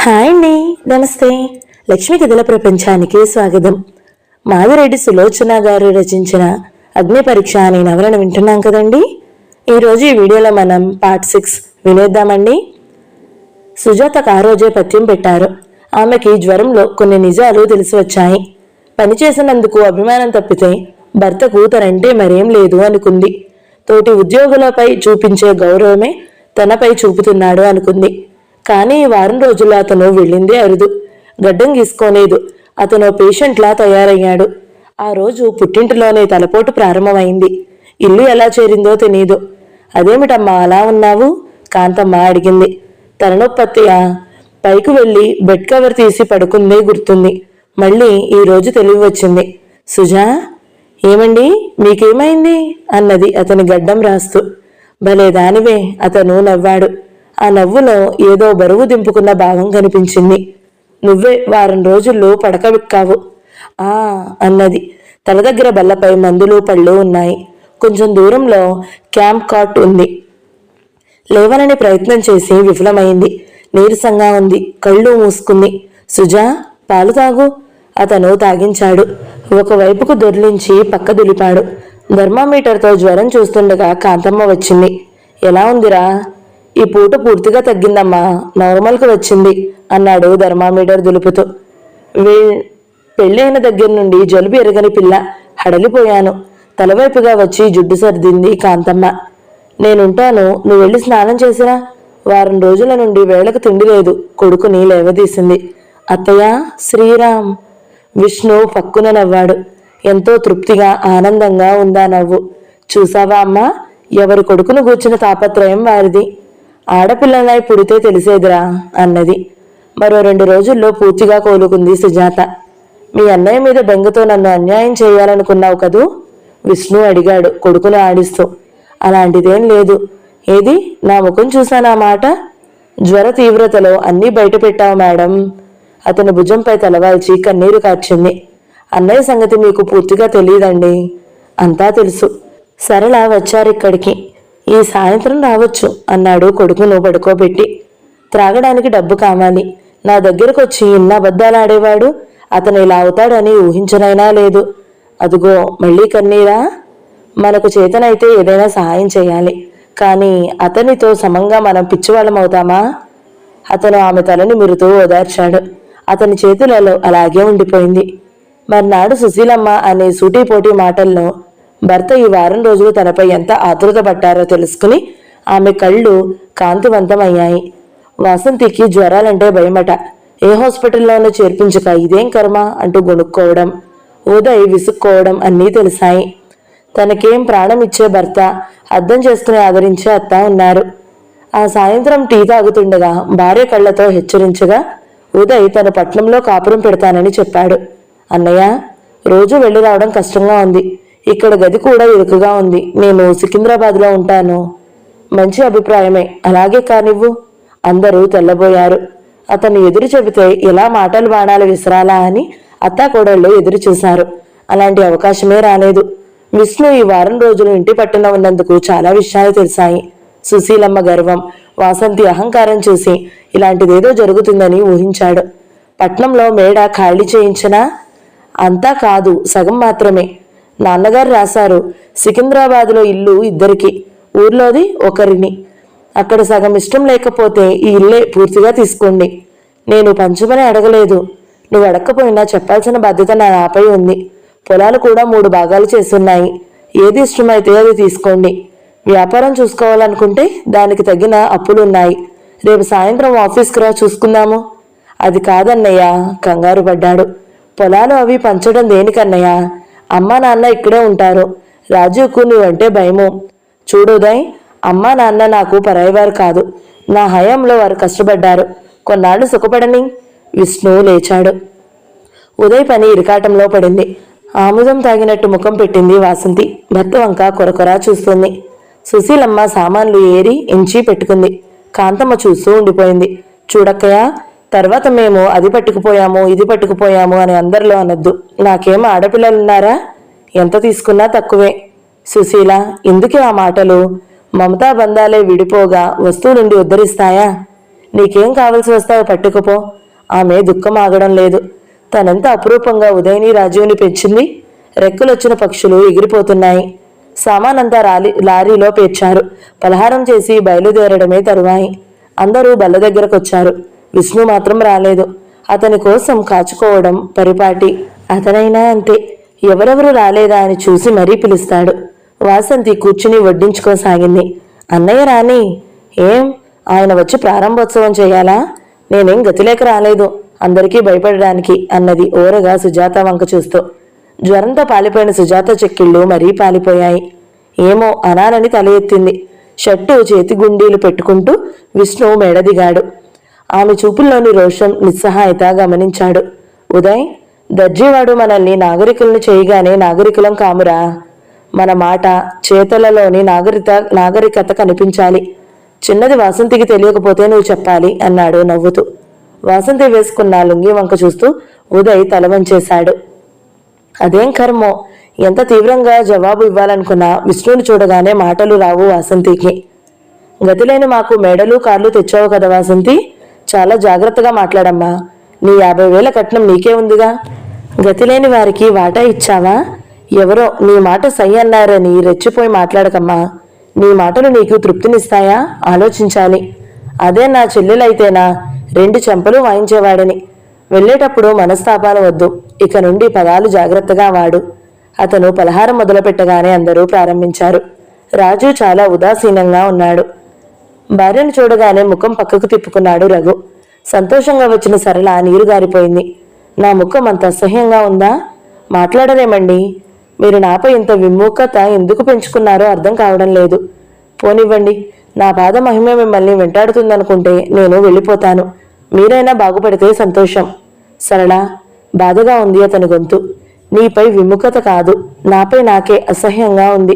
Hi అండి, నమస్తే. లక్ష్మీ కథల ప్రపంచానికి స్వాగతం. మాదిరెడ్డి సులోచన గారు రచించిన అగ్ని పరీక్ష అనే నవలను వింటున్నాం కదండి. ఈరోజు ఈ వీడియోలో మనం పార్ట్ 6 వినేద్దామండి. సుజాతకు ఆ రోజే పత్యం పెట్టారు. ఆమెకి జ్వరంలో కొన్ని నిజాలు తెలిసి వచ్చాయి. పనిచేసినందుకు అభిమానం తప్పితే భర్తకు తనంటే మరేం లేదు అనుకుంది. తోటి ఉద్యోగులపై చూపించే గౌరవమే తనపై చూపుతున్నాడు అనుకుంది. కానీ ఈ వారం రోజుల్లో అతను వెళ్ళిందే అరుదు. గడ్డం గీసుకోలేదు. అతను పేషెంట్లా తయారయ్యాడు. ఆ రోజు పుట్టింటిలోనే తలపోటు ప్రారంభమైంది. ఇల్లు ఎలా చేరిందో తెలీదు. అదేమిటమ్మా అలా ఉన్నావు? కాంతమ్మ అడిగింది. తలనొప్పత్తయ్య. పైకి వెళ్ళి బెడ్ కవర్ తీసి పడుకుందే గుర్తుంది. మళ్ళీ ఈ రోజు తెలివి వచ్చింది. సుజా, ఏమండి మీకేమైంది అన్నది అతని గడ్డం రాస్తూ. భలే దానివే అతను నవ్వాడు. ఆ నవ్వులో ఏదో బరువు దింపుకున్న భావం కనిపించింది. నువ్వే వారం రోజుల్లో పడక విక్కావు అన్నది. తల దగ్గర బల్లపై మందులు పళ్ళు ఉన్నాయి. కొంచెం దూరంలో క్యాంప్ కాట్ ఉంది. లేవనని ప్రయత్నం చేసి విఫలమైంది. నీరసంగా ఉంది. కళ్ళు మూసుకుంది. సుజా, పాలు తాగు. అతను తాగించాడు. ఒకవైపుకు దొర్లించి పక్క దులిపాడు. థర్మామీటర్తో జ్వరం చూస్తుండగా కాంతమ్మ వచ్చింది. ఎలా ఉందిరా? ఈ పూట పూర్తిగా తగ్గిందమ్మా, నార్మల్కి వచ్చింది అన్నాడు థర్మామీటర్ దులుపుతూ. పెళ్ళైన దగ్గర నుండి జలుబు ఎరగని పిల్ల, హడలిపోయాను. తలవైపుగా వచ్చి జుడ్డు సర్దింది కాంతమ్మ. నేనుంటాను, నువ్వు వెళ్ళి స్నానం చేసిరా. వారం రోజుల నుండి వేళకు తిండి లేదు. కొడుకుని లేవదీసింది. అత్తయ్య, శ్రీరామ్. విష్ణు పక్కున నవ్వాడు. ఎంతో తృప్తిగా ఆనందంగా ఉందా నవ్వు. చూసావా అమ్మా, ఎవరి కొడుకును గూర్చిన తాపత్రయం వారిది. ఆడపిల్లలై పుడితే తెలిసేదిరా అన్నది. మరో 2 రోజుల్లో పూర్తిగా కోలుకుంది సుజాత. మీ అన్నయ్య మీద బెంగతో నన్ను అన్యాయం చేయాలనుకున్నావు కదూ? విష్ణు అడిగాడు కొడుకును ఆడిస్తూ. అలాంటిదేం లేదు. ఏది నా ముఖం చూసానా మాట? జ్వర తీవ్రతలో అన్నీ బయట పెట్టావు మేడం. అతని భుజంపై తలవాల్చి కన్నీరు కార్చింది. అన్నయ్య సంగతి మీకు పూర్తిగా తెలియదండి. అంతా తెలుసు. సరళ వచ్చారిక్కడికి. ఈ సాయంత్రం రావచ్చు అన్నాడు కొడుకును పడుకోబెట్టి. త్రాగడానికి డబ్బు కావాలి. నా దగ్గరకు వచ్చి ఇన్న అబద్ధాలు ఆడేవాడు. అతను ఇలా అవుతాడని ఊహించనైనా లేదు. అదుగో మళ్ళీ కన్నీరా. మనకు చేతనైతే ఏదైనా సహాయం చేయాలి. కానీ అతనితో సమంగా మనం పిచ్చివాళ్ళం అవుతామా? అతను ఆమె తలని మిరుతూ ఓదార్చాడు. అతని చేతులలో అలాగే ఉండిపోయింది. మర్నాడు సుశీలమ్మ అనే సూటిపోటీ మాటల్లో భర్త ఈ వారం రోజులు తనపై ఎంత ఆతృత పట్టారో తెలుసుకుని ఆమె కళ్ళు కాంతివంతమయ్యాయి. వాసంతికి జ్వరాలంటే భయమట. ఏ హాస్పిటల్లోనూ చేర్పించక ఇదేం కర్మ అంటూ గొనుక్కోవడం, ఉదయ్ విసుక్కోవడం అన్నీ తెలిసాయి. తనకేం ప్రాణం ఇచ్చే భర్త, అర్థం చేసుకుని ఆదరించే అత్త ఉన్నారు. ఆ సాయంత్రం టీ తాగుతుండగా భార్య కళ్లతో హెచ్చరించగా ఉదయ్ తన పట్నంలో కాపురం పెడతానని చెప్పాడు. అన్నయ్య, రోజు వెళ్ళి రావడం కష్టంగా ఉంది. ఇక్కడ గది కూడా ఇరుకుగా ఉంది. నేను సికింద్రాబాద్లో ఉంటాను. మంచి అభిప్రాయమే, అలాగే కానివ్వు. అందరూ తెల్లబోయారు. అతను ఎదురు చెబితే ఎలా మాటలు బాణాలు విసరాలా అని అత్తాకోడళ్ళు ఎదురు చూశారు. అలాంటి అవకాశమే రాలేదు. విష్ణు ఈ వారం రోజులు ఇంటి పట్టున ఉన్నందుకు చాలా విషయాలు తెలిసాయి. సుశీలమ్మ గర్వం, వాసంతి అహంకారం చూసి ఇలాంటిదేదో జరుగుతుందని ఊహించాడు. పట్నంలో మేడ ఖాళీ చేయించినా అంతా కాదు, సగం మాత్రమే. నాన్నగారు రాశారు, సికింద్రాబాద్లో ఇల్లు ఇద్దరికి, ఊర్లోది ఒకరిని. అక్కడ సగం ఇష్టం లేకపోతే ఈ ఇల్లే పూర్తిగా తీసుకోండి. నేను పంచమని అడగలేదు. నువ్వు అడగకపోయినా చెప్పాల్సిన బాధ్యత నా నాపై ఉంది. పొలాలు కూడా 3 భాగాలు చేస్తున్నాయి. ఏది ఇష్టమైతే అది తీసుకోండి. వ్యాపారం చూసుకోవాలనుకుంటే దానికి తగిన అప్పులున్నాయి. రేపు సాయంత్రం ఆఫీస్కి రా, చూసుకుందాము. అది కాదన్నయ్య, కంగారు పడ్డాడు. పొలాలు అవి పంచడం దేనికన్నయ్య? అమ్మా నాన్న ఇక్కడే ఉంటారు. రాజుకు నువ్వంటే భయము. చూడుదయ్, అమ్మా నాన్న నాకు పరాయివారు కాదు. నా హయాంలో వారు కష్టపడ్డారు. కొన్నాళ్ళు సుఖపడని. విష్ణు లేచాడు. ఉదయ్ పని ఇరకాటంలో పడింది. ఆముదం తాగినట్టు ముఖం పెట్టింది వాసంతి. భర్త వంక కొరకొరా చూస్తుంది. సుశీలమ్మ సామాన్లు ఏరి ఎంచి పెట్టుకుంది. కాంతమ్మ చూస్తూ ఉండిపోయింది. చూడక్కయ్య, తర్వాత మేము అది పట్టుకుపోయాము ఇది పట్టుకుపోయాము అని అందరిలో అనొద్దు. నాకేమో ఆడపిల్లలున్నారా? ఎంత తీసుకున్నా తక్కువే. సుశీల, ఎందుకే ఆ మాటలు? మమతా బంధాలే విడిపోగా వస్తువు నుండి ఉద్ధరిస్తాయా? నీకేం కావలసి వస్తావో పట్టుకుపో. ఆమె దుఃఖం ఆగడం లేదు. తనంత అపురూపంగా ఉదయని రాజీవ్ని పెంచింది. రెక్కలొచ్చిన పక్షులు ఎగిరిపోతున్నాయి. సామానంతా లారీలో పేర్చారు. పలహారం చేసి బయలుదేరడమే తరువాయి. అందరూ బల్ల దగ్గరకొచ్చారు. విష్ణు మాత్రం రాలేదు. అతని కోసం కాచుకోవడం పరిపాటి. అతనైనా అంతే. ఎవరెవరు రాలేదా అని చూసి మరీ పిలుస్తాడు. వాసంతి కూర్చుని వడ్డించుకోసాగింది. అన్నయ్య రాని. ఏం, ఆయన వచ్చి ప్రారంభోత్సవం చేయాలా? నేనేం గతిలేక రాలేదు, అందరికీ భయపడడానికి అన్నది ఓరగా సుజాత వంక చూస్తూ. జ్వరంతో పాలిపోయిన సుజాత చెక్కిళ్ళు మరీ పాలిపోయాయి. ఏమో అనాలని తల ఎత్తింది. షట్టు చేతి గుండీలు పెట్టుకుంటూ విష్ణు మెడ దిగాడు. ఆమె చూపుల్లోని రోషం, నిస్సహాయత గమనించాడు. ఉదయ్, దర్జీవాడు మనల్ని నాగరికులను చేయగానే నాగరికులం కామురా. మన మాట చేతలలోని నాగరికత కనిపించాలి. చిన్నది వాసంతికి తెలియకపోతే నువ్వు చెప్పాలి అన్నాడు నవ్వుతూ. వాసంతి వేసుకున్న లుంగి వంక చూస్తూ ఉదయ్ తల వంచేశాడు. అదేం కర్మో, ఎంత తీవ్రంగా జవాబు ఇవ్వాలనుకున్నా విష్ణుని చూడగానే మాటలు రావు వాసంతికి. గతిలేని మాకు మేడలు కార్లు తెచ్చావు కదా వాసంతి, చాలా జాగ్రత్తగా మాట్లాడమ్మా. నీ 50,000 కట్నం నీకే ఉందిగా. గతిలేని వారికి వాటా ఇచ్చావా? ఎవరో నీ మాట సై అన్నారని రెచ్చిపోయి మాట్లాడకమ్మా. నీ మాటలు నీకు తృప్తినిస్తాయా? ఆలోచించాలి. అదే నా చెల్లెలైతేనా 2 చెంపలు వాయించేవాడని. వెళ్ళేటప్పుడు మనస్తాపాలు వద్దు. ఇక నుండి పదాలు జాగ్రత్తగా వాడు. అతను పలహారం మొదలుపెట్టగానే అందరూ ప్రారంభించారు. రాజు చాలా ఉదాసీనంగా ఉన్నాడు. భార్యను చూడగానే ముఖం పక్కకు తిప్పుకున్నాడు రఘు. సంతోషంగా వచ్చిన సరళ నీరు గారిపోయింది. నా ముఖం అంత అసహ్యంగా ఉందా? మాట్లాడరేమండి. మీరు నాపై ఇంత విముఖత ఎందుకు పెంచుకున్నారో అర్థం కావడం లేదు. పోనివ్వండి, నా బాధ మహిమ మిమ్మల్ని వెంటాడుతుందనుకుంటే నేను వెళ్ళిపోతాను. మీరైనా బాగుపడితే సంతోషం. సరళ, బాధగా ఉంది అతని గొంతు. నీపై విముఖత కాదు, నాపై నాకే అసహ్యంగా ఉంది.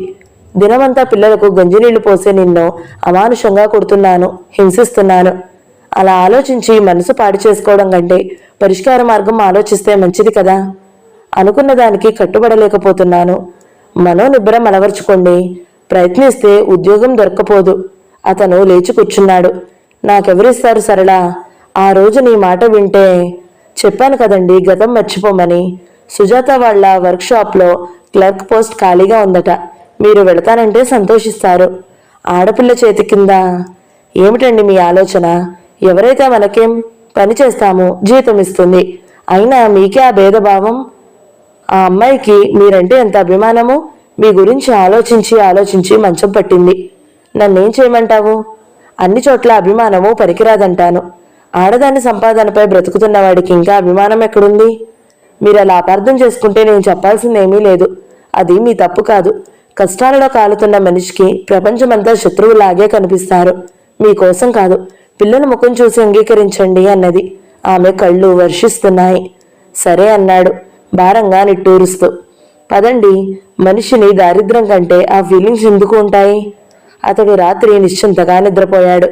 దినమంతా పిల్లలకు గంజినీళ్లు పోసే నిన్ను అమానుషంగా కొడుతున్నాను, హింసిస్తున్నాను. అలా ఆలోచించి మనసు పాడు చేసుకోవడం కంటే పరిష్కార మార్గం ఆలోచిస్తే మంచిది కదా. అనుకున్న దానికి కట్టుబడలేకపోతున్నాను. మనోనిబ్బరం అలవర్చుకోండి. ప్రయత్నిస్తే ఉద్యోగం దొరక్కపోదు. అతను లేచి కూర్చున్నాడు. నాకెవరిస్తారు సరళ? ఆ రోజు నీ మాట వింటే. చెప్పాను కదండి గతం మర్చిపోమని. సుజాత వాళ్ళ వర్క్షాప్లో క్లర్క్ పోస్ట్ ఖాళీగా ఉందట. మీరు వెళతానంటే సంతోషిస్తారు. ఆడపిల్ల చేతి కింద. ఏమిటండి మీ ఆలోచన? ఎవరైతే మనకేం, పని చేస్తాము, జీతం ఇస్తుంది. అయినా మీకే ఆ భేదభావం. ఆ అమ్మాయికి మీరంటే ఎంత అభిమానము. మీ గురించి ఆలోచించి మంచం పట్టింది. నన్నేం చేయమంటావు? అన్ని చోట్ల అభిమానము పనికిరాదంటాను. ఆడదాని సంపాదనపై బ్రతుకుతున్న వాడికి ఇంకా అభిమానం ఎక్కడుంది? మీరు అలా అపార్థం చేసుకుంటే నేను చెప్పాల్సిందేమీ లేదు. అది మీ తప్పు కాదు. కష్టాలలో కాలుతున్న మనిషికి ప్రపంచమంతా శత్రువులాగే కనిపిస్తారు. మీకోసం కాదు, పిల్లల ముఖం చూసి అంగీకరించండి అన్నది. ఆమె కళ్ళు వర్షిస్తున్నాయి. సరే అన్నాడు భారంగా నిట్టూరుస్తూ. పదండి, మనిషిని దారిద్ర్యం కంటే ఆ ఫీలింగ్స్ ఎందుకు ఉంటాయి? అతడు రాత్రి నిశ్చింతగా నిద్రపోయాడు.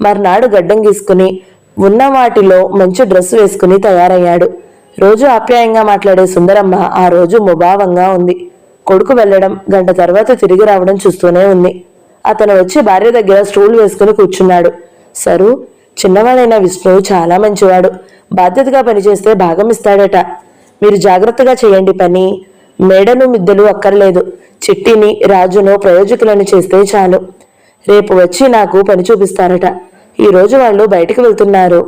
మర్నాడు గడ్డం గీసుకుని ఉన్న వాటిలో మంచి డ్రెస్ వేసుకుని తయారయ్యాడు. రోజు ఆప్యాయంగా మాట్లాడే సుందరమ్మ ఆ రోజు ముభావంగా ఉంది. కొడుకు వెళ్లడం, గంట తర్వాత తిరిగి రావడం చూస్తూనే ఉంది. అతను వచ్చి భార్య దగ్గర స్టూల్ వేసుకుని కూర్చున్నాడు. సరు, చిన్నవాడైన విష్ణు చాలా మంచివాడు. బాధ్యతగా పనిచేస్తే భాగం ఇస్తాడట. మీరు జాగ్రత్తగా చేయండి పని. మేడను మిద్దెలు అక్కర్లేదు. చిట్టిని, రాజును ప్రయోజకులను చేస్తే చాలు. రేపు వచ్చి నాకు పని చూపిస్తారట. ఈరోజు వాళ్ళు బయటికి వెళ్తున్నారు.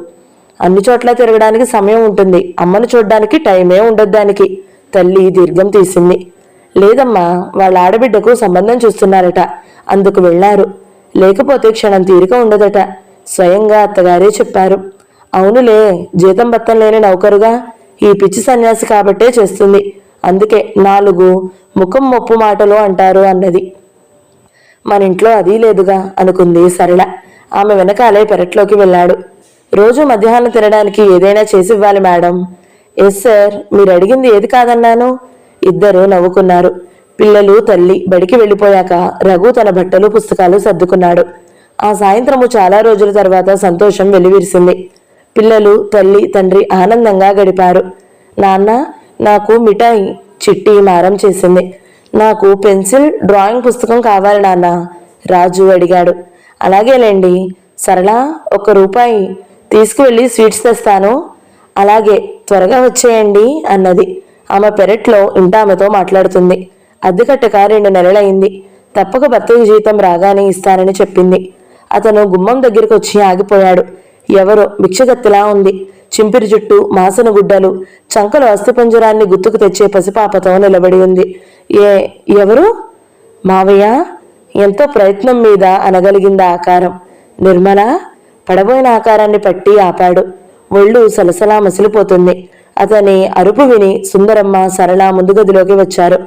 అన్ని చోట్ల తిరగడానికి సమయం ఉంటుంది. అమ్మను చూడ్డానికి టైమే ఉండదు దానికి. తల్లి దీర్ఘం తీసింది. లేదమ్మా, వాళ్ళ ఆడబిడ్డకు సంబంధం చూస్తున్నారట. అందుకు వెళ్లారు. లేకపోతే క్షణం తీరిక ఉండదట. స్వయంగా అత్తగారే చెప్పారు. అవునులే, జీతం బత్తం లేని నౌకరుగా ఈ పిచ్చి సన్యాసి కాబట్టే చేస్తుంది. అందుకే 4 ముఖం మొప్పు మాటలు అంటారు అన్నది. మన ఇంట్లో అదీ లేదుగా అనుకుంది సరళ. ఆమె వెనకాలే పెరట్లోకి వెళ్ళాడు. రోజు మధ్యాహ్నం తినడానికి ఏదైనా చేసివ్వాలి మేడం. ఎస్ సార్, మీరు అడిగింది ఏది కాదన్నాను. ఇద్దరు నవ్వుకున్నారు. పిల్లలు, తల్లి బడికి వెళ్ళిపోయాక రఘు తన బట్టలు, పుస్తకాలు సర్దుకున్నాడు. ఆ సాయంత్రము చాలా రోజుల తర్వాత సంతోషం వెలివిరిసింది. పిల్లలు, తల్లి, తండ్రి ఆనందంగా గడిపారు. నాన్న, నాకు మిఠాయి. చిట్టి మారం చేసింది. నాకు పెన్సిల్, డ్రాయింగ్ పుస్తకం కావాలి నాన్న, రాజు అడిగాడు. అలాగేలేండి. సరళ, 1 రూపాయి. తీసుకువెళ్ళి స్వీట్స్ తెస్తాను. అలాగే, త్వరగా వచ్చేయండి అన్నది. ఆమె పెరట్లో ఇంటామెతో మాట్లాడుతుంది. అద్దె కట్టక 2 నెలలైంది. తప్పక భర్తకు జీతం రాగానే ఇస్తానని చెప్పింది. అతను గుమ్మం దగ్గరకు వచ్చి ఆగిపోయాడు. ఎవరో భిక్షగత్తిలా ఉంది. చింపిరి జుట్టు, మాసన గుడ్డలు, చంకలు అస్థిపంజరాన్ని గుర్తుకు తెచ్చే పసిపాపతో నిలబడి ఉంది. ఎవరు? మావయ్య? ఎంతో ప్రయత్నం మీద అనగలిగింది ఆకారం. నిర్మల? పడబోయిన ఆకారాన్ని పట్టి ఆపాడు. ఒళ్ళు సలసలా మసిలిపోతుంది. అతని అరుపు విని సుందరమ్మ, సరళ ముందు గదిలోకి వచ్చారు.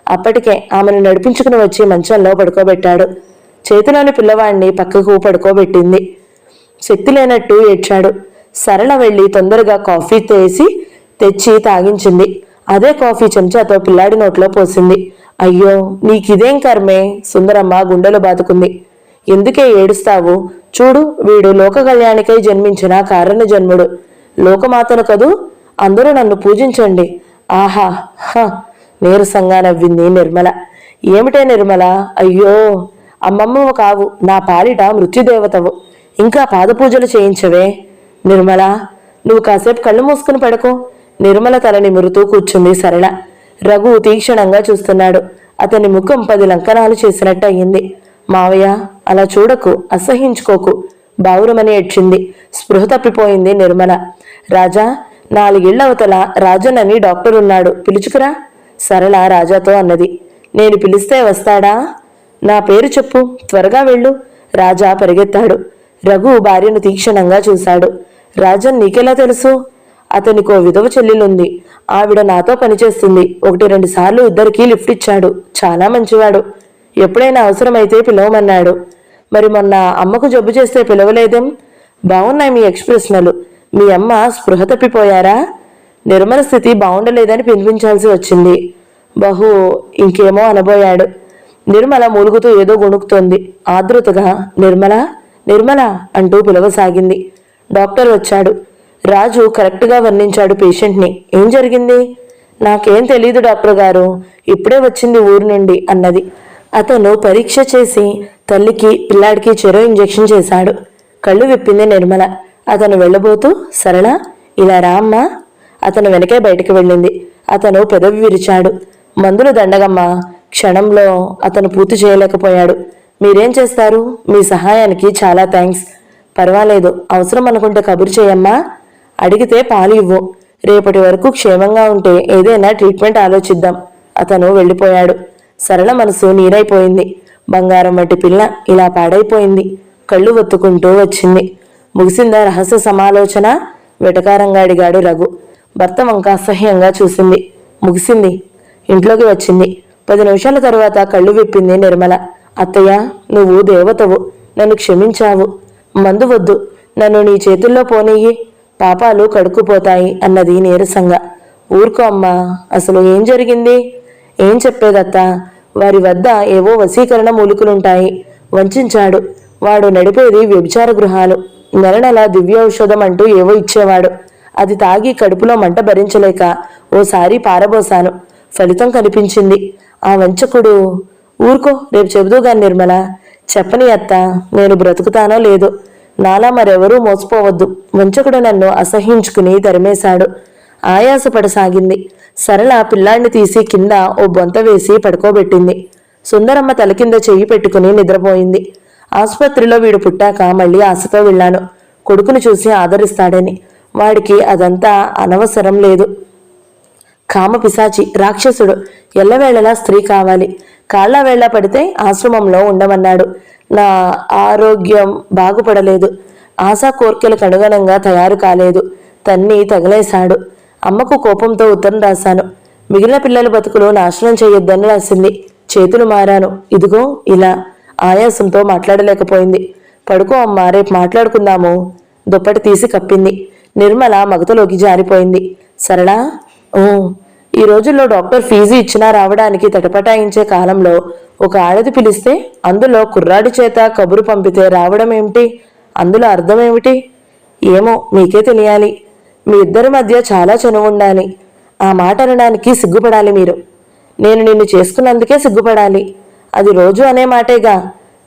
అప్పటికే ఆమెను నడిపించుకుని వచ్చి మంచంలో పడుకోబెట్టాడు. చేతిలోని పిల్లవాడిని పక్కకు పడుకోబెట్టింది. శక్తి లేనట్టు ఏడ్చాడు. సరళ వెళ్ళి తొందరగా కాఫీ తెచ్చి తాగించింది. అదే కాఫీ చెంచాతో పిల్లాడి నోట్లో పోసింది. అయ్యో, నీకిదేం కర్మే? సుందరమ్మ గుండెలు బాదుకుంది. ఎందుకే ఏడుస్తావు? చూడు, వీడు లోక కళ్యాణికై జన్మించిన కారణ జన్ముడు. లోకమాతను కదూ, అందరూ నన్ను పూజించండి. ఆహా హ నీరసంగా నవ్వింది నిర్మల. ఏమిటే నిర్మల? అయ్యో, అమ్మమ్మవు కావు, నా పాలిట మృత్యుదేవతవు. ఇంకా పాదపూజలు చేయించవే. నిర్మల, నువ్వు కాసేపు కళ్ళు మూసుకుని పడుకో. నిర్మల తల నిమురుతూ కూర్చుంది సరళ. రఘు తీక్షణంగా చూస్తున్నాడు. అతని ముఖం 10 లంకనాలు చేసినట్టు అయ్యింది. మావయ్య, అలా చూడకు, అసహించుకోకు, బావురమని ఏడ్చింది. స్పృహ తప్పిపోయింది నిర్మల. రాజా, 4 ఇళ్ల అవతల రాజన్ అని డాక్టర్ ఉన్నాడు, పిలుచుకురా. సరళ రాజాతో అన్నది. నేను పిలిస్తే వస్తాడా? నా పేరు చెప్పు, త్వరగా వెళ్ళు. రాజా పరిగెత్తాడు. రఘు భార్యను తీక్షణంగా చూశాడు. రాజన్ నీకెలా తెలుసు? అతనికో విధవ చెల్లెలుంది. ఆవిడ నాతో పనిచేస్తుంది. 1-2 సార్లు ఇద్దరికీ లిఫ్ట్ ఇచ్చాడు. చాలా మంచివాడు. ఎప్పుడైనా అవసరమైతే పిలవమన్నాడు. మరి మొన్న అమ్మకు జబ్బు చేస్తే పిలవలేదేం? బాగున్నాయి మీ ఎక్స్ప్రెషన్లు. మీ అమ్మ స్పృహ తప్పిపోయారా? నిర్మల స్థితి బాగుండలేదని పిలిపించాల్సి వచ్చింది. ఇంకేమో అనబోయాడు. నిర్మల మూలుగుతూ ఏదో గొణుకుతోంది. ఆదృతగా నిర్మల, నిర్మల అంటూ పిలవసాగింది. డాక్టర్ వచ్చాడు. రాజు కరెక్ట్గా వర్ణించాడు పేషెంట్ని. ఏం జరిగింది? నాకేం తెలీదు డాక్టర్ గారు, ఇప్పుడే వచ్చింది ఊరు నుండి అన్నది. అతను పరీక్ష చేసి తల్లికి పిల్లాడికి చెరో ఇంజెక్షన్ చేశాడు. కళ్ళు విప్పింది నిర్మల. అతను వెళ్ళబోతూ, సరళ ఇలా రా అమ్మా. అతను వెనకే బయటికి వెళ్ళింది. అతను పెదవి విరిచాడు. మందులు దండగమ్మా. క్షణంలో అతను పూర్తి చేయలేకపోయాడు. మీరేం చేస్తారు? మీ సహాయానికి చాలా థ్యాంక్స్. పర్వాలేదు, అవసరం అనుకుంటే కబురు చేయమ్మా. అడిగితే పాలు ఇవ్వు. రేపటి వరకు క్షేమంగా ఉంటే ఏదైనా ట్రీట్మెంట్ ఆలోచిద్దాం. అతను వెళ్ళిపోయాడు. సరళ మనసు నీరైపోయింది. బంగారం వంటి పిల్ల ఇలా పాడైపోయింది. కళ్ళు ఒత్తుకుంటూ వచ్చింది. ముగిసిందా రహస్య సమాలోచన? వెటకారంగా అడిగాడు రఘు. భర్త వంక అసహ్యంగా చూసింది. ముగిసింది. ఇంట్లోకి వచ్చింది. 10 నిమిషాల తరువాత కళ్ళు విప్పింది నిర్మల. అత్తయ్య, నువ్వు దేవతవు. నన్ను క్షమించావు. మందు వద్దు, నన్ను నీ చేతుల్లో పోనీయి. పాపాలు కడుక్కుపోతాయి అన్నది నీరసంగా. ఊరుకో అమ్మా, అసలు ఏం జరిగింది? ఏం చెప్పేదత్తా? వారి వద్ద ఏవో వశీకరణ మూలికలుంటాయి. వంచాడు. వాడు నడిపేది వ్యభిచార గృహాలు. నెల దివ్యౌషధం అంటూ ఏవో ఇచ్చేవాడు. అది తాగి కడుపులో మంట భరించలేక ఓసారి పారబోసాను. ఫలితం కనిపించింది. ఆ వంచకుడు. ఊరుకో, రేపు చెబుదూగా నిర్మల. చెప్పని అత్త, నేను బ్రతుకుతానో లేదో. నాలా మరెవరూ మోసపోవద్దు. వంచకుడు నన్ను అసహించుకుని తరిమేశాడు. ఆయాసపడసాగింది. సరళ పిల్లాడిని తీసి కింద ఓ బొంత వేసి పడుకోబెట్టింది. సుందరమ్మ తల కింద చెయ్యి పెట్టుకుని నిద్రపోయింది. ఆసుపత్రిలో వీడు పుట్టాక మళ్ళీ ఆశతో వెళ్ళాను, కొడుకును చూసి ఆదరిస్తాడని. వాడికి అదంతా అనవసరం లేదు. కామ పిశాచి, రాక్షసుడు. ఎల్లవేళలా స్త్రీ కావాలి. కాళ్ళ వేళ పడితే ఆశ్రమంలో ఉండమన్నాడు. నా ఆరోగ్యం బాగుపడలేదు. ఆశా కోర్కెలకు అనుగుణంగా తయారు కాలేదు. తన్ని తగిలేశాడు. అమ్మకు కోపంతో ఉత్తరం రాశాను. మిగిలిన పిల్లల బతుకులు నాశనం చేయొద్దని రాసింది. చేతులు మారాను. ఇదిగో ఇలా. ఆయాసంతో మాట్లాడలేకపోయింది. పడుకో అమ్మా, రేపు మాట్లాడుకుందాము. దుప్పటి తీసి కప్పింది. నిర్మల మగతలోకి జారిపోయింది. సరళా, ఈ రోజుల్లో డాక్టర్ ఫీజు ఇచ్చినా రావడానికి తటపటాయించే కాలంలో ఒక ఆడది పిలిస్తే అందులో కుర్రాడి చేత కబురు పంపితే రావడం ఏమిటి? అందులో అర్థం ఏమిటి? ఏమో, మీకే తెలియాలి. మీ ఇద్దరి మధ్య చాలా చనువు ఉండాలి. ఆ మాట అనడానికి సిగ్గుపడాలి మీరు. నేను నిన్ను చేసుకున్నందుకే సిగ్గుపడాలి. అది రోజు అనే మాటేగా.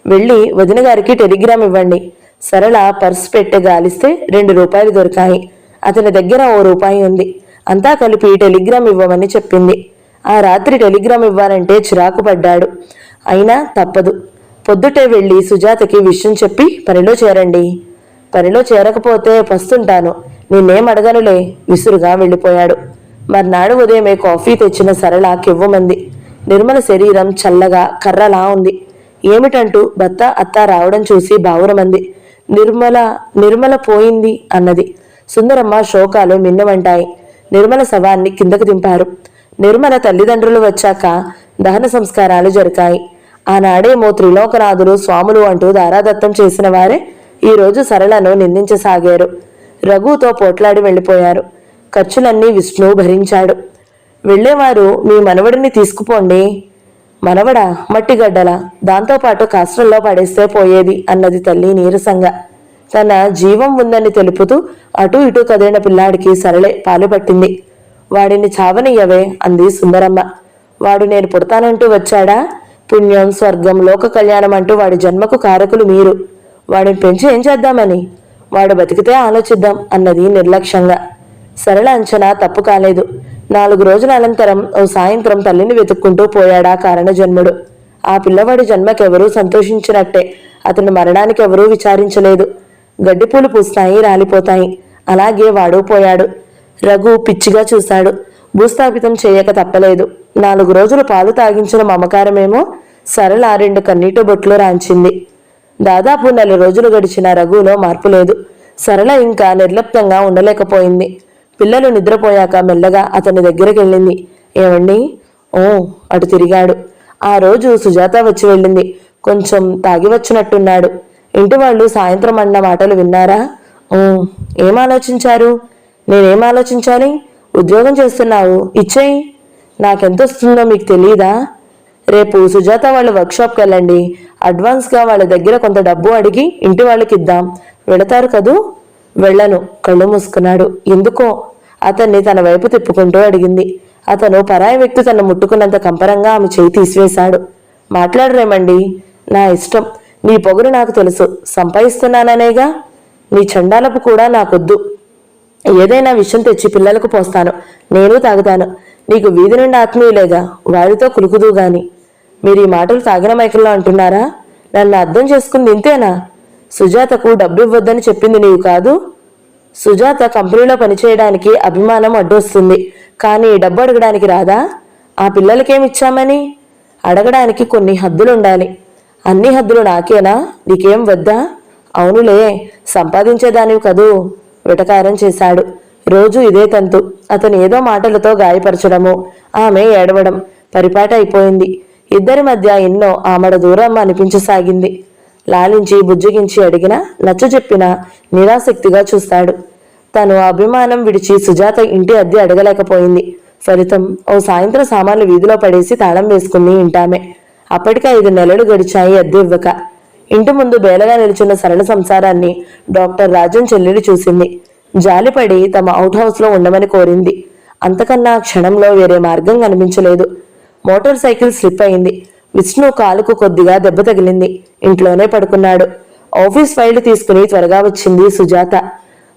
వెళ్ళి వదిన గారికి టెలిగ్రామ్ ఇవ్వండి. సరళ పర్సు పెట్టి గాలిస్తే 2 రూపాయలు దొరికాయి. అతని దగ్గర 1 రూపాయి ఉంది. అంతా కలిపి టెలిగ్రామ్ ఇవ్వమని చెప్పింది. ఆ రాత్రి టెలిగ్రామ్ ఇవ్వాలంటే చిరాకు పడ్డాడు. అయినా తప్పదు. పొద్దుటే వెళ్ళి సుజాతకి విషయం చెప్పి పనిలో చేరండి. పనిలో చేరకపోతే పస్తుంటాను, నిన్నేం అడగనులే విసురుగా వెళ్ళిపోయాడు. మర్నాడు ఉదయమే కాఫీ తెచ్చిన సరళ కెవ్వమంది. నిర్మల శరీరం చల్లగా కర్రలా ఉంది. ఏమిటంటూ భర్త అత్త రావడం చూసి బావురమంది. నిర్మల పోయింది అన్నది. సుందరమ్మ శోకాలు మిన్నమంటాయి. నిర్మల శవాన్ని కిందకు దింపారు. నిర్మల తల్లిదండ్రులు వచ్చాక దహన సంస్కారాలు జరిగాయి. ఆనాడేమో త్రిలోకనాథులు స్వాములు అంటూ దారాదత్తం చేసిన వారే ఈరోజు సరళను నిందించసాగారు. రఘుతో పోట్లాడి వెళ్ళిపోయారు. ఖర్చులన్నీ విష్ణు భరించాడు. వెళ్ళేవారు మీ మనవడిని తీసుకుపోండి. మనవడా మట్టిగడ్డల, దాంతోపాటు కష్టంలో పడేస్తే పోయేది అన్నది తల్లి నీరసంగా. తన జీవం ఉందని తెలుపుతూ అటూ ఇటూ కదిలిన పిల్లాడికి సరళే పాలు పట్టింది. వాడిని చావనియ్యవే అంది సుందరమ్మ. వాడు నేను పుడతానంటూ వచ్చాడా? పుణ్యం స్వర్గం లోక కళ్యాణం అంటూ వాడి జన్మకు కారకులు మీరు. వాడిని పెంచి ఏం చేద్దామని? వాడు బతికితే ఆలోచిద్దాం అన్నది నిర్లక్ష్యంగా. సరళ అంచనా తప్పు కాలేదు. 4 రోజుల అనంతరం ఓ సాయంత్రం తల్లిని వెతుక్కుంటూ పోయాడా కారణ జన్ముడు. ఆ పిల్లవాడి జన్మకెవరూ సంతోషించినట్టే. అతని మరణానికి ఎవరూ విచారించలేదు. గడ్డిపూలు పూస్తాయి, రాలిపోతాయి. అలాగే వాడు పోయాడు. రఘు పిచ్చిగా చూశాడు. భూస్థాపితం చేయక తప్పలేదు. 4 రోజులు పాలు తాగించిన మమకారమేమో సరళ 2 కన్నీటి బొట్లు రాంచింది. దాదాపు 4 రోజులు గడిచిన రఘులో మార్పు లేదు. సరళ ఇంకా నిర్లిప్తంగా ఉండలేకపోయింది. పిల్లలు నిద్రపోయాక మెల్లగా అతని దగ్గరికి వెళ్ళింది. ఏమండి? ఓ అటు తిరిగాడు. ఆ రోజు సుజాత వచ్చి వెళ్ళింది. కొంచెం తాగి వచ్చినట్టున్నాడు. ఇంటి వాళ్ళు సాయంత్రం అన్న మాటలు విన్నారా? ఏం ఆలోచించారు? నేనేం ఆలోచించాలి? ఉద్యోగం చేస్తున్నావు, ఇచ్చేయి. నాకెంత వస్తుందో మీకు తెలియదా? రేపు సుజాత వాళ్ళ వర్క్షాప్కి వెళ్ళండి. అడ్వాన్స్గా వాళ్ళ దగ్గర కొంత డబ్బు అడిగి ఇంటి వాళ్ళకి ఇద్దాం. వెళతారు కదూ? వెళ్ళను. కళ్ళు మూసుకున్నాడు. ఎందుకో అతన్ని తన వైపు తిప్పుకుంటూ అడిగింది. అతను పరాయి వ్యక్తి తను ముట్టుకున్నంత కంపరంగా ఆమె చేయి తీసివేశాడు. మాట్లాడరేమండి? నా ఇష్టం. నీ పొగరు నాకు తెలుసు. సంపాదిస్తున్నాననేగా. నీ చండాలపు కూడా నాకొద్దు. ఏదైనా విషయం తెచ్చి పిల్లలకు పోస్తాను, నేను తాగుతాను. నీకు వీధి నుండి ఆత్మీయులేగా, వాడితో కులుకుదు గాని. మీరు ఈ మాటలు తాగిన మైకల్లో అంటున్నారా? నన్ను అర్థం చేసుకుంది ఇంతేనా? సుజాతకు డబ్బు ఇవ్వద్దని చెప్పింది నీవు కాదు? సుజాత కంపెనీలో పనిచేయడానికి అభిమానం అడ్డొస్తుంది, కానీ డబ్బు అడగడానికి రాదా? ఆ పిల్లలకేమిచ్చామని? అడగడానికి కొన్ని హద్దులుండాలి. అన్ని హద్దులు నాకేనా? నీకేం వద్దా? అవునులే, సంపాదించేదానివి కదూ. వెటకారం చేశాడు. రోజు ఇదే తంతు. అతను ఏదో మాటలతో గాయపరచడము, ఆమె ఏడవడం పరిపాట అయిపోయింది. ఇద్దరి మధ్య ఎన్నో ఆమడ దూరం అనిపించసాగింది. లాలించి బుజ్జగించి అడిగినా నచ్చజెప్పినా నిరాసక్తిగా చూస్తాడు. తను అభిమానం విడిచి సుజాత ఇంటి అద్దె అడగలేకపోయింది. ఫలితం ఓ సాయంత్రం సామాన్లు వీధిలో పడేసి తాళం వేసుకుంది ఇంటామె. అప్పటికే 5 నెలలు గడిచాయి అద్దె ఇవ్వక. ఇంటి ముందు బేలగా నిలుచున్న సరళ సంసారాన్ని డాక్టర్ రాజన్ చెల్లెలు చూసింది. జాలిపడి తమ అవుట్ హౌస్లో ఉండమని కోరింది. అంతకన్నా క్షణంలో వేరే మార్గం కనిపించలేదు. మోటార్ సైకిల్ స్లిప్ అయింది. విష్ణు కాలుకు కొద్దిగా దెబ్బ తగిలింది. ఇంట్లోనే పడుకున్నాడు. ఆఫీస్ ఫైల్ తీసుకుని త్వరగా వచ్చింది సుజాత.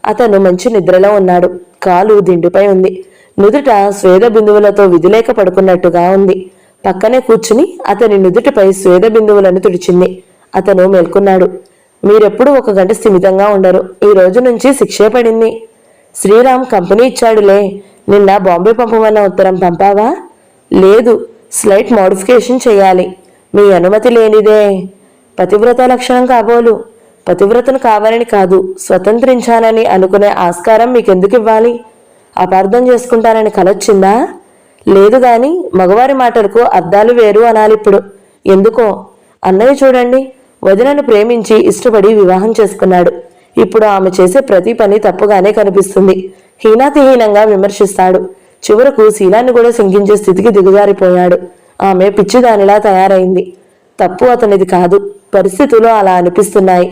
అతను మంచి నిద్రలో ఉన్నాడు. కాలు దిండుపై ఉంది. నుదుట స్వేద బిందువులతో విధిలేక పడుకున్నట్టుగా ఉంది. పక్కనే కూర్చుని అతని నుదుటిపై స్వేద బిందువులను తుడిచింది. అతను మేల్కొన్నాడు. మీరెప్పుడు 1 గంట స్థిమితంగా ఉండరు. ఈ రోజు నుంచి శిక్షే పడింది. శ్రీరామ్ కంపెనీ ఇచ్చాడులే. నిన్న బాంబే పంపమన్న ఉత్తరం పంపావా? లేదు, స్లైట్ మోడిఫికేషన్ చేయాలి. మీ అనుమతి లేనిదే. పతివ్రత లక్షణం కాబోలు. పతివ్రతను కావాలని కాదు, స్వతంత్రించాలని అనుకునే ఆస్కారం మీకెందుకు ఇవ్వాలి? అపార్థం చేసుకుంటానని కలొచ్చిందా? లేదు గాని మగవారి మాటలకు అర్థాలు వేరు అనాలిప్పుడు. ఎందుకో అన్నయ్య చూడండి, వదినను ప్రేమించి ఇష్టపడి వివాహం చేసుకున్నాడు. ఇప్పుడు ఆమె చేసే ప్రతి పని తప్పుగానే కనిపిస్తుంది. హీనాతిహీనంగా విమర్శిస్తాడు. చివరకు శీలాన్ని కూడా శంకించే స్థితికి దిగజారిపోయాడు. ఆమె పిచ్చిదానిలా తయారైంది. తప్పు అతనిది కాదు, పరిస్థితులు అలా అనిపిస్తున్నాయి.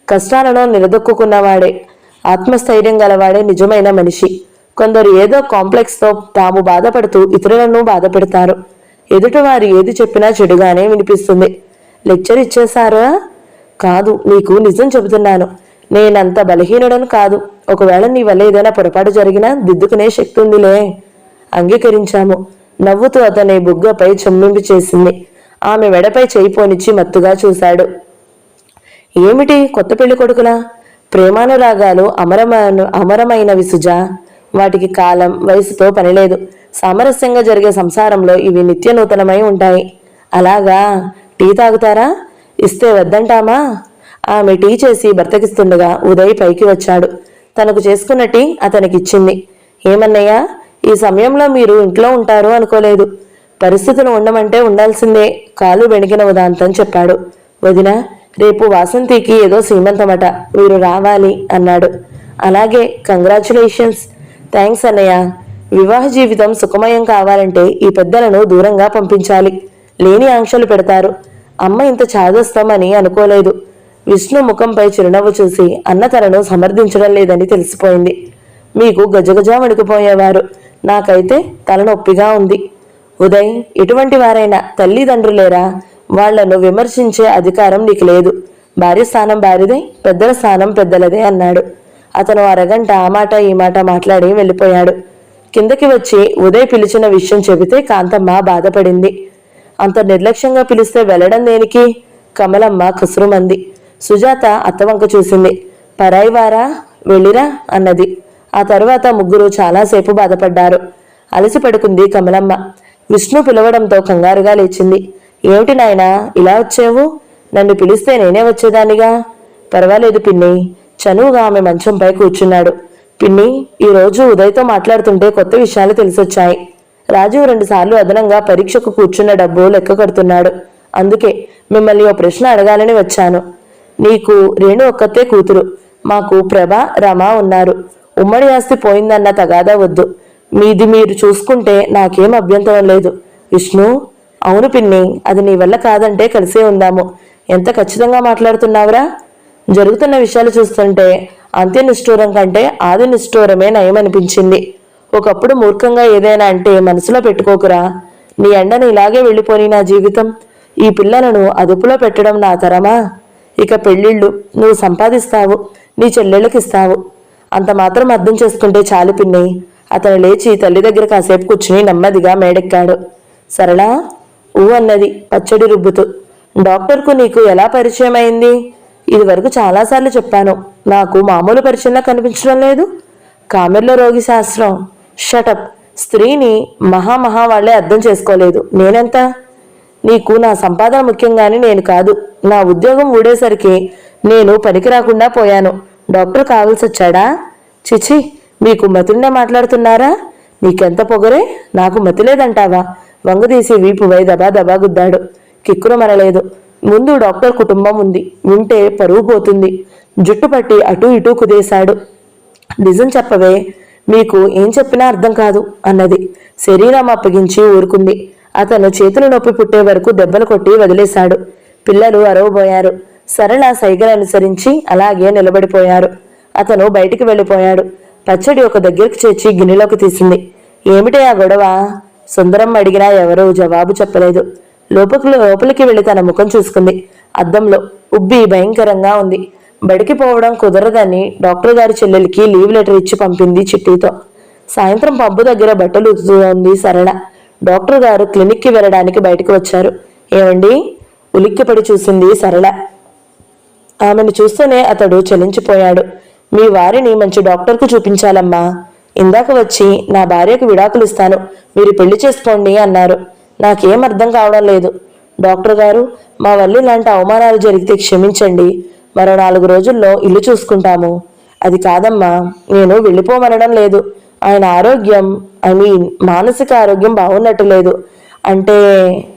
కష్టాలను నిలదొక్కున్నవాడే, ఆత్మస్థైర్యం గలవాడే నిజమైన మనిషి. కొందరు ఏదో కాంప్లెక్స్తో తాము బాధపడుతూ ఇతరులను బాధపెడతారు. ఎదుటివారు ఏది చెప్పినా చెడుగానే వినిపిస్తుంది. లెక్చర్ ఇచ్చేశారా? కాదు, నీకు నిజం చెబుతున్నాను. నేనంత బలహీనుడను కాదు. ఒకవేళ నీ వల్ల ఏదైనా పొరపాటు జరిగినా దిద్దుకునే శక్తి ఉందిలే. అంగీకరించాము. నవ్వుతూ అతని బుగ్గపై చెమ్మింపు చేసింది. ఆమె మెడపై చేయి పోనిచ్చి మత్తుగా చూశాడు. ఏమిటి కొత్త పెళ్లి కొడుకులా? ప్రేమానురాగాలు అమరమైనవి సుజా. వాటికి కాలం వయసుతో పనిలేదు. సామరస్యంగా జరిగే సంసారంలో ఇవి నిత్య నూతనమై ఉంటాయి. అలాగా? టీ తాగుతారా? ఇస్తే వద్దంటామా? ఆమె టీ చేసి భర్తకిస్తుండగా ఉదయ్ పైకి వచ్చాడు. తనకు చేసుకున్న టీ అతనికిచ్చింది. ఏమన్నయ్యా, ఈ సమయంలో మీరు ఇంట్లో ఉంటారు అనుకోలేదు. పరిస్థితులు ఉండమంటే ఉండాల్సిందే. కాలు బెణికిన ఉదాంతం చెప్పాడు. వదిన, రేపు వాసంతికి ఏదో శ్రీమంతమట, మీరు రావాలి అన్నాడు. అలాగే, కంగ్రాచులేషన్స్. థ్యాంక్స్ అన్నయ్య. వివాహ జీవితం సుఖమయం కావాలంటే ఈ పెద్దలను దూరంగా పంపించాలి. లేని ఆంక్షలు పెడతారు. అమ్మ ఇంత చాదస్తామని అనుకోలేదు. విష్ణు ముఖంపై చిరునవ్వు చూసి అన్న తనను సమర్థించడం లేదని తెలిసిపోయింది. మీకు గజగజా వణికిపోయేవారు. నాకైతే తలనొప్పిగా ఉంది. ఉదయ్, ఎటువంటి వారైనా తల్లిదండ్రులేరా? వాళ్లను విమర్శించే అధికారం నీకు లేదు. భార్య స్థానం భార్యదే, పెద్దల స్థానం పెద్దలదే అన్నాడు. అతను అరగంట ఆ మాట ఈ మాట మాట్లాడి వెళ్ళిపోయాడు. కిందకి వచ్చి ఉదయ్ పిలిచిన విషయం చెబితే కాంతమ్మ బాధపడింది. అంత నిర్లక్ష్యంగా పిలిస్తే వెళ్ళడం దేనికి? కమలమ్మ కసురుమంది. సుజాత అత్తవంక చూసింది. పరాయివారా, వెళ్ళిరా అన్నది. ఆ తరువాత ముగ్గురు చాలాసేపు బాధపడ్డారు. అలసి పడుకుంది కమలమ్మ. విష్ణు పిలవడంతో కంగారుగా లేచింది. ఏమిటి నాయనా, ఇలా వచ్చావు? నన్ను పిలిస్తే నేనే వచ్చేదానిగా. పర్వాలేదు పిన్ని. చనువుగా ఆమె మంచంపై కూర్చున్నాడు. పిన్ని, ఈరోజు ఉదయ్తో మాట్లాడుతుంటే కొత్త విషయాలు తెలిసొచ్చాయి. రాజీవ్ 2 సార్లు అదనంగా పరీక్షకు కూర్చున్న డబ్బు లెక్క కడుతున్నాడు. అందుకే మిమ్మల్ని ఓ ప్రశ్న అడగాలని వచ్చాను. నీకు రేణు ఒక్కతే కూతురు. మాకు ప్రభ, రమ ఉన్నారు. ఉమ్మడి ఆస్తి పోయిందన్న తగాదా వద్దు. మీది మీరు చూసుకుంటే నాకేం అభ్యంతరం లేదు. విష్ణు, అవును పిన్ని, అది నీ వల్ల కాదంటే కలిసే ఉందాము. ఎంత ఖచ్చితంగా మాట్లాడుతున్నావురా? జరుగుతున్న విషయాలు చూస్తుంటే అంత్య నిష్ఠూరం కంటే ఆది నిష్ఠూరమే నయమనిపించింది. ఒకప్పుడు మూర్ఖంగా ఏదైనా అంటే మనసులో పెట్టుకోకురా. నీ ఎండను ఇలాగే వెళ్ళిపోని నా జీవితం. ఈ పిల్లలను అదుపులో పెట్టడం నా తరమా? ఇక పెళ్ళిళ్ళు నువ్వు సంపాదిస్తావు, నీ చెల్లెళ్ళకిస్తావు. అంత మాత్రం అర్థం చేసుకుంటే చాలు పిన్ని. అతను లేచి తల్లి దగ్గర కాసేపు కూర్చుని నెమ్మదిగా మేడెక్కాడు. సరళా, ఊ అన్నది పచ్చడి రుబ్బుతూ. డాక్టర్కు నీకు ఎలా పరిచయం అయింది? ఇది వరకు చాలాసార్లు చెప్పాను. నాకు మామూలు పరిచయంలా కనిపించడం లేదు. కామెర్ల రోగి శాస్త్రం. షటప్. స్త్రీని మహా వాళ్లే అర్థం చేసుకోలేదు. నేనెంత? నీకు నా సంపాదన ముఖ్యంగాని నేను కాదు. నా ఉద్యోగం ఊడేసరికి నేను పనికి రాకుండా పోయాను. డాక్టర్ కావాల్సి వచ్చాడా? చిచి, మీకు మతుల్నే మాట్లాడుతున్నారా? నీకెంత పొగరే, నాకు మతి లేదంటావా? వంగదీసి వీపుపై దబా దబా గుద్దాడు. కిక్కురు మనలేదు. ముందు డాక్టర్ కుటుంబం ఉంది, వింటే పరువు పోతుంది. జుట్టు పట్టి అటూ ఇటూ కుదేశాడు. నిజం చెప్పవే, మీకు ఏం చెప్పినా అర్థం కాదు అన్నది. శరీరం అప్పగించి ఊరుకుంది. అతను చేతులు నొప్పి పుట్టే వరకు దెబ్బలు కొట్టి వదిలేశాడు. పిల్లలు అరవబోయారు. సరళ సైగలు అనుసరించి అలాగే నిలబడిపోయారు. అతను బయటికి వెళ్ళిపోయాడు. పచ్చడి ఒక దగ్గరికి చేర్చి గిన్నెలోకి తీసింది. ఏమిటే ఆ గొడవ? సుందరం అడిగినా ఎవరూ జవాబు చెప్పలేదు. లోపలికి వెళ్లి తన ముఖం చూసుకుంది. అద్దంలో ఉబ్బి భయంకరంగా ఉంది. బడికి పోవడం కుదరదని డాక్టర్ గారి చెల్లెలికి లీవ్ లెటర్ ఇచ్చి పంపింది చిట్టీతో. సాయంత్రం పబ్బు దగ్గర బట్టలు ఉతుకుతోంది సరళ. డాక్టర్ గారు క్లినిక్కి వెళ్ళడానికి బయటకు వచ్చారు. ఏమండి? ఉలిక్కిపడి చూసింది సరళ. ఆమెను చూస్తూనే అతడు చలించిపోయాడు. మీ వారిని మంచి డాక్టర్కు చూపించాలమ్మా. ఇందాక వచ్చి నా భార్యకు విడాకులు ఇస్తాను, మీరు పెళ్లి చేసుకోండి అన్నారు. నాకేం అర్థం కావడం లేదు. డాక్టర్ గారు, మా వల్ల ఇలాంటి అవమానాలు జరిగితే క్షమించండి. మరో 4 రోజుల్లో ఇల్లు చూసుకుంటాము. అది కాదమ్మా, నేను వెళ్ళిపోమనడం లేదు. ఆయన ఆరోగ్యం, మానసిక ఆరోగ్యం బాగున్నట్టు లేదు. అంటే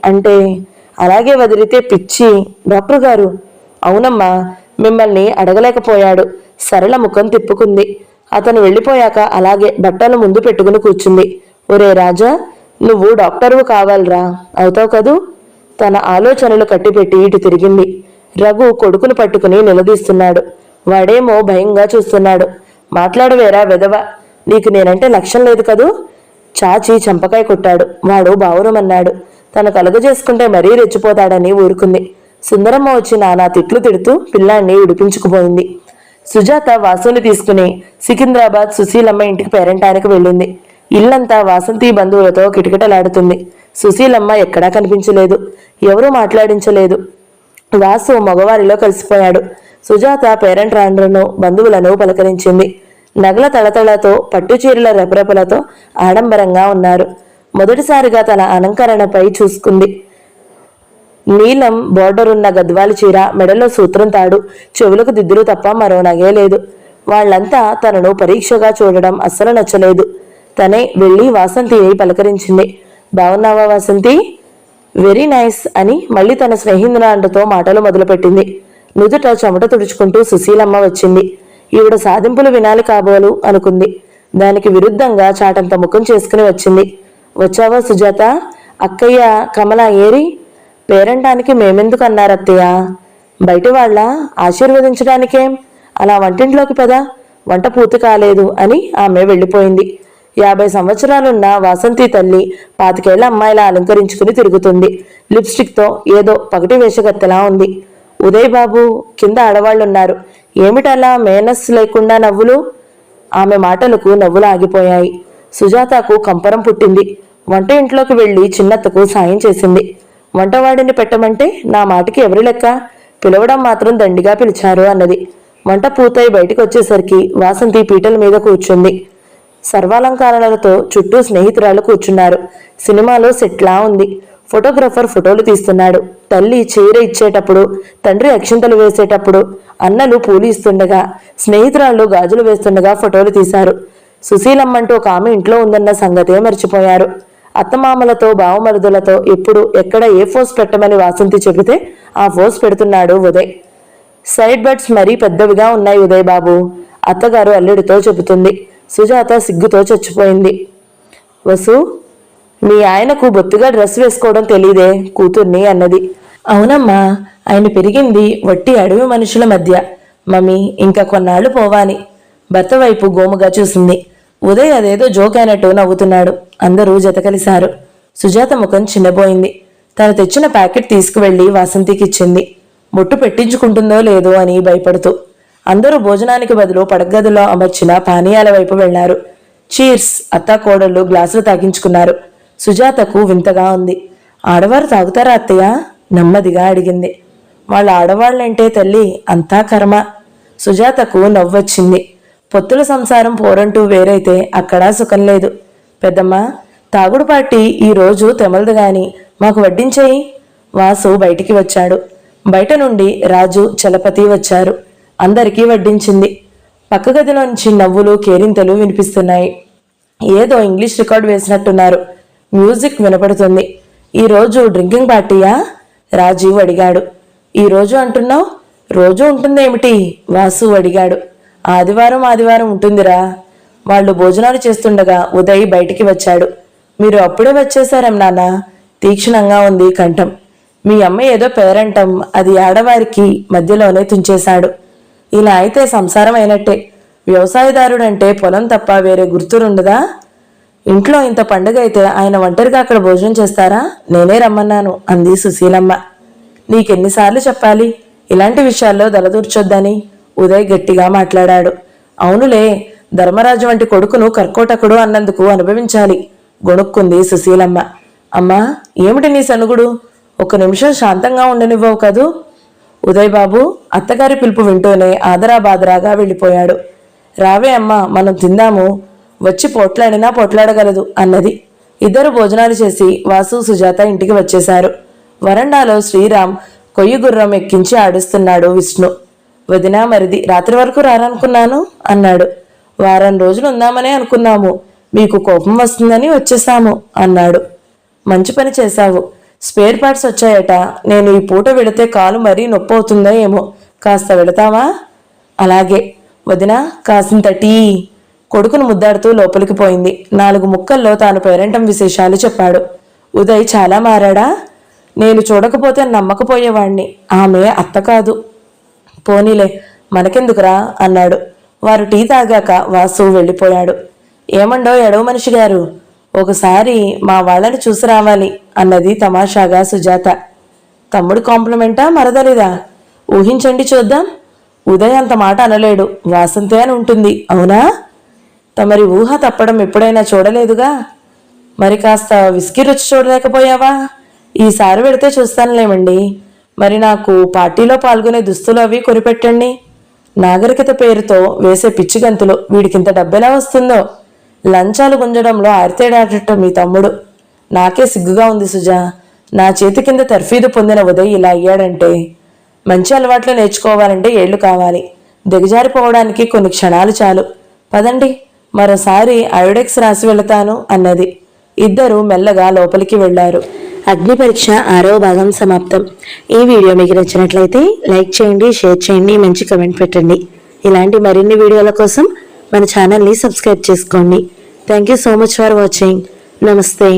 అంటే అలాగే వదిలితే పిచ్చి. డాక్టర్ గారు, అవునమ్మా, మిమ్మల్ని అడగలేకపోయాడు. సరళ ముఖం తిప్పుకుంది. అతను వెళ్ళిపోయాక అలాగే బట్టలు ముందు పెట్టుకుని కూర్చుంది. ఒరే రాజా, నువ్వు డాక్టర్వు కావాలరా, అవుతావు కదూ? తన ఆలోచనలు కట్టిపెట్టి ఇటు తిరిగింది. రఘు కొడుకును పట్టుకుని నిలదీస్తున్నాడు. వాడేమో భయంగా చూస్తున్నాడు. మాట్లాడవేరా వెధవ, నీకు నేనంటే లక్ష్యం లేదు కదూ? చాచి చంపకాయ కొట్టాడు. వాడు బావురమన్నాడు. తను కలుగజేసుకుంటే మరీ రెచ్చిపోతాడని ఊరుకుంది. సుందరమ్మ వచ్చి నానా తిట్లు తిడుతూ పిల్లాన్ని విడిపించుకుపోయింది. సుజాత వాసుని తీసుకుని సికింద్రాబాద్ సుశీలమ్మ ఇంటికి పేరంటానికి వెళ్ళింది. ఇల్లంతా వాసంతి బంధువులతో కిటకిటలాడుతుంది. సుశీలమ్మ ఎక్కడా కనిపించలేదు. ఎవరూ మాట్లాడించలేదు. వాసు మగవారిలో కలిసిపోయాడు. సుజాత పేరంట్రాండ్రను బంధువులను పలకరించింది. నగల తళతళతో పట్టుచీరల రెపరెపలతో ఆడంబరంగా ఉన్నారు. మొదటిసారిగా తన అలంకరణపై చూసుకుంది. నీలం బోర్డరున్న గద్వాలి చీర, మెడలో సూత్రం తాడు, చెవులకు దిద్దులు తప్ప మరో నగే లేదు. వాళ్లంతా తనను పరీక్షగా చూడడం అస్సలు నచ్చలేదు. తనే వెళ్లి వాసంతిని పలకరించింది. బాగున్నావా వాసంతి? వెరీ నైస్ అని మళ్ళీ తన స్నేహితురాండ్రతో మాటలు మొదలుపెట్టింది. నుదుట చెమట తుడుచుకుంటూ సుశీలమ్మ వచ్చింది. ఈవిడ సాధింపులు వినాలి కాబోలు అనుకుంది. దానికి విరుద్ధంగా చాటంత ముఖం చేసుకుని వచ్చింది. వచ్చావా సుజాత? అక్కయ్య కమల ఏరి? పేరంటానికి మేమెందుకు అన్నారత్తయ్య? బయట వాళ్ళ ఆశీర్వదించడానికేం? అలా వంటింట్లోకి పదా, వంట పూర్తి కాలేదు అని ఆమె వెళ్ళిపోయింది. 50 సంవత్సరాలున్న వాసంతి తల్లి 25 ఏళ్ల అమ్మాయిలా అలంకరించుకుని తిరుగుతుంది. లిప్స్టిక్తో ఏదో పగటి వేషగత్తెలా ఉంది. ఉదయ్ బాబు, కింద ఆడవాళ్లున్నారు, ఏమిటలా మేనస్ లేకుండా నవ్వులు? ఆమె మాటలకు నవ్వులు ఆగిపోయాయి. సుజాతకు కంపరం పుట్టింది. వంట ఇంట్లోకి వెళ్లి చిన్నత్తకు సాయం చేసింది. వంటవాడిని పెట్టమంటే నా మాటికి ఎవరి లెక్క? పిలవడం మాత్రం దండిగా పిలిచారు అన్నది. వంట పూర్తయి బయటికి వచ్చేసరికి వాసంతి పీటల మీద కూర్చుంది. సర్వాలంకారాలతో చుట్టూ స్నేహితురాలు కూర్చున్నారు. సినిమాలో సెట్లా ఉంది. ఫోటోగ్రాఫర్ ఫోటోలు తీస్తున్నాడు. తల్లి చీర ఇచ్చేటప్పుడు, తండ్రి అక్షింతలు వేసేటప్పుడు, అన్నలు పూలు ఇస్తుండగా, స్నేహితురాళ్ళు గాజులు వేస్తుండగా ఫోటోలు తీశారు. సుశీలమ్మంటూ ఒక ఆమె ఇంట్లో ఉందన్న సంగతే మర్చిపోయారు. అత్తమామలతో బావమరుదులతో ఎప్పుడు ఎక్కడ ఏ ఫోజ్ పెట్టమని వాసంతి చెబితే ఆ ఫోజ్ పెడుతున్నాడు ఉదయ్. సైడ్ బర్డ్స్ మరీ పెద్దవిగా ఉన్నాయి ఉదయ్ బాబు, అత్తగారు అల్లుడితో చెబుతుంది. సుజాత సిగ్గుతో చచ్చిపోయింది. వసు, మీ ఆయనకు బొత్తుగా డ్రెస్ వేసుకోవడం తెలీదే కూతుర్ని అన్నది. అవునమ్మా, ఆయన పెరిగింది వట్టి అడవి మనుషుల మధ్య. మమ్మీ ఇంకా కొన్నాళ్లు పోవాని భర్త వైపు గోముగా చూసింది. ఉదయ్ అదేదో జోక్ అయినట్టు నవ్వుతున్నాడు. అందరూ జతకలిశారు. సుజాత ముఖం చిన్నబోయింది. తను తెచ్చిన ప్యాకెట్ తీసుకువెళ్లి వాసంతికి ఇచ్చింది. ముట్టు పెట్టించుకుంటుందో లేదో అని భయపడుతూ. అందరూ భోజనానికి బదులు పడగదిలో అమర్చిన పానీయాల వైపు వెళ్లారు. చీర్స్! అత్తా కోడళ్ళు గ్లాసులు తాగించుకున్నారు. సుజాతకు వింతగా ఉంది. ఆడవారు తాగుతారా అత్తయ్య? నెమ్మదిగా అడిగింది. వాళ్ళ ఆడవాళ్ళంటే తల్లి అంతా కర్మ. సుజాతకు నవ్వొచ్చింది. పొత్తుల సంసారం పోరంటూ వేరైతే అక్కడా సుఖం లేదు. పెద్దమ్మ, తాగుడు పార్టీ ఈ రోజు తెమలదు గాని మాకు వడ్డించేయి. వాసు బయటికి వచ్చాడు. బయట నుండి రాజు, చలపతి వచ్చారు. అందరికీ వడ్డించింది. పక్క గదిలోంచి నవ్వులు, కేరింతలు వినిపిస్తున్నాయి. ఏదో ఇంగ్లీష్ రికార్డు వేసినట్టున్నారు. మ్యూజిక్ వినపడుతుంది. ఈరోజు డ్రింకింగ్ పార్టీయా? రాజు అడిగాడు. ఈరోజు అంటున్నావు? రోజు ఉంటుందేమిటి? వాసు అడిగాడు. ఆదివారం ఉంటుందిరా. వాళ్ళు భోజనాలు చేస్తుండగా ఉదయ్ బయటికి వచ్చాడు. మీరు అప్పుడే వచ్చేశారేం నాన్న? తీక్షణంగా ఉంది కంఠం. మీ అమ్మ ఏదో పేరంటం, అది ఆడవారికి మధ్యలోనే తుంచేశాడు. ఇలా అయితే సంసారం అయినట్టే. వ్యవసాయదారుడంటే పొలం తప్ప వేరే గుర్తురుండదా? ఇంట్లో ఇంత పండుగ అయితే ఆయన ఒంటరిగా అక్కడ భోజనం చేస్తారా? నేనే రమ్మన్నాను అంది సుశీలమ్మ. నీకెన్నిసార్లు చెప్పాలి ఇలాంటి విషయాల్లో దలదూర్చొద్దని? ఉదయ్ గట్టిగా మాట్లాడాడు. అవునులే, ధర్మరాజు వంటి కొడుకును కర్కోటకుడు అన్నందుకు అనుభవించాలి గొణుక్కుంది సుశీలమ్మ. అమ్మా, ఏమిటి నీ సనుగుడు? 1 నిమిషం శాంతంగా ఉండనివ్వవు కదూ? ఉదయ్ బాబు అత్తగారి పిలుపు వింటూనే ఆదరాబాదరాగా వెళ్ళిపోయాడు. రావే అమ్మా, మనం తిందాము. వచ్చి పోట్లాడినా పోట్లాడగలదు అన్నది. ఇద్దరు భోజనాలు చేసి వాసు, సుజాత ఇంటికి వచ్చేశారు. వరండాలో శ్రీరామ్ కొయ్యి గుర్రం ఎక్కించి ఆడిస్తున్నాడు విష్ణు. వదినా, మరిది రాత్రి వరకు రారనుకున్నాను అన్నాడు. వారం రోజులు ఉందామనే అనుకున్నాము, మీకు కోపం వస్తుందని వచ్చేశాము అన్నాడు. మంచి పని చేశావు. స్పేర్ పార్ట్స్ వచ్చాయట. నేను ఈ పూట వెళితే కాలు మరీ నొప్పి అవుతుందో ఏమో, కాస్త వెళతావా? అలాగే వదినా, కాసింత టీ. కొడుకును ముద్దాడుతూ లోపలికి పోయింది. 4 ముక్కల్లో తాను పేరంటం విశేషాలు చెప్పాడు. ఉదయ్ చాలా మారాడా? నేను చూడకపోతే నమ్మకపోయేవాణ్ణి. ఆమె అత్త కాదు. పోనీలే, మనకెందుకురా అన్నాడు. వారు టీ తాగాక వాసు వెళ్ళిపోయాడు. ఏమండో ఎడవ మనిషి గారు, ఒకసారి మా వాళ్ళని చూసి రావాలి అన్నది తమాషాగా సుజాత. తమ్ముడు కాంప్లిమెంటా, మరదలిదా? ఊహించండి చూద్దాం. ఉదయ్ అంత మాట అనలేడు, వాసంతే అని ఉంటుంది. అవునా? తమరి ఊహ తప్పడం ఎప్పుడైనా చూడలేదుగా. మరి కాస్త విస్కీ రుచి చూడలేకపోయావా? ఈసారి వెళితే చూస్తానులేమండి. మరి నాకు పార్టీలో పాల్గొనే దుస్తులు అవి కొనిపెట్టండి. నాగరికత పేరుతో వేసే పిచ్చి గంతులు వీడికింత డబ్బెలా వస్తుందో. లంచాలు గుంజడంలో ఆరితేడాడట మీ తమ్ముడు. నాకే సిగ్గుగా ఉంది సుజా. నా చేతి కింద తర్ఫీదు పొందిన ఉదయ్ ఇలా అయ్యాడంటే. మంచి అలవాట్లు నేర్చుకోవాలంటే ఏళ్లు కావాలి. దిగజారిపోవడానికి కొన్ని క్షణాలు చాలు. పదండి, మరోసారి అయోడెక్స్ రాసి వెళతాను అన్నది. ఇద్దరూ మెల్లగా లోపలికి వెళ్లారు. అగ్ని పరీక్ష 6వ భాగం సమాప్తం. ఈ వీడియో మీకు నచ్చినట్లయితే లైక్ చేయండి, షేర్ చేయండి, మంచి కమెంట్ పెట్టండి. ఇలాంటి మరిన్ని వీడియోల కోసం మన ఛానల్ని సబ్స్క్రైబ్ చేసుకోండి. Thank you so much for watching. నమస్తే.